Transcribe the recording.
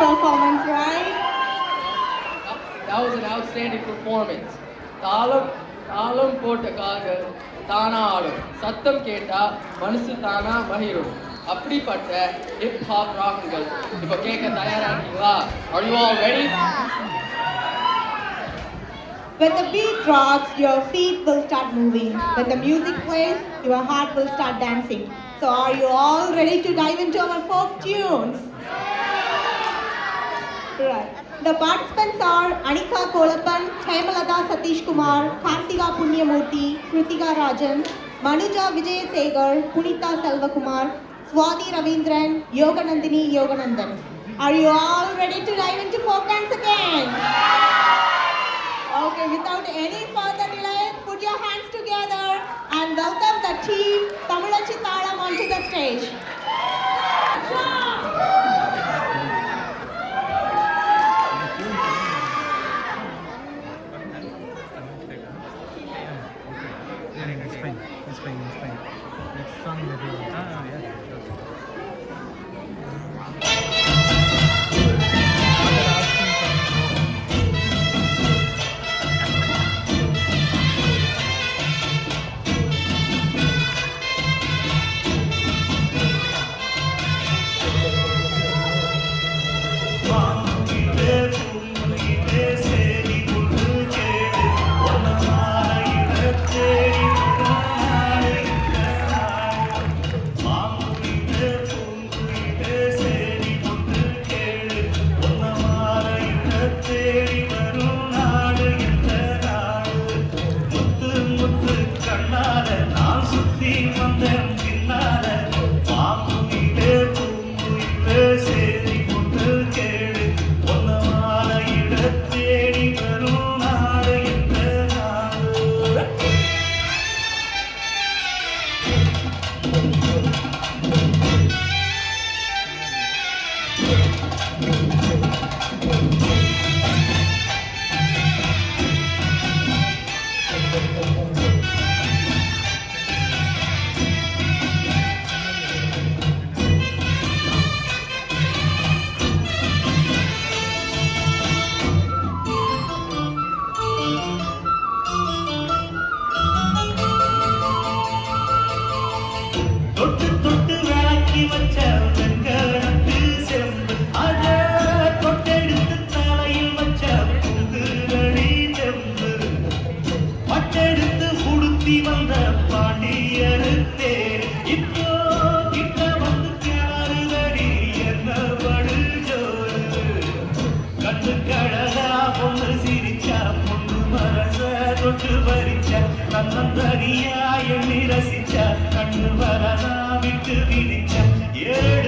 performance, right? That was an outstanding performance. தாளம் போட்ட கால்கள் தானா ஆடும், சத்தம் கேட்டா மனசு தானா மகிழும். அப்படிப்பட்ட ஹிப் ஹாப் ராகங்கள் இப்போ கேட்க தயாரா இருக்கீங்களா? Are you all ready? When the beat drops, your feet will start moving. When the music plays, your heart will start dancing. So are you all ready to dive into our folk tunes? Right. The participants are Anika Kolappan, Hemalata Satish Kumar, Kartika Punyamurthy, Kritika Rajan, Manuja Vijayasegar, Punita Selvakumar, Swati Ravindran, Yoganandini Yoganandan. Are you all ready to dive into folk dance again? Okay, without any further delay, put your hands together and welcome the team Tamilachi Thalam onto the stage. It's fine. Next song that you தன்னந்தனியா எண்ணி ரசிச்ச கண்ணு வரதா விட்டு விரிச்ச ஏழு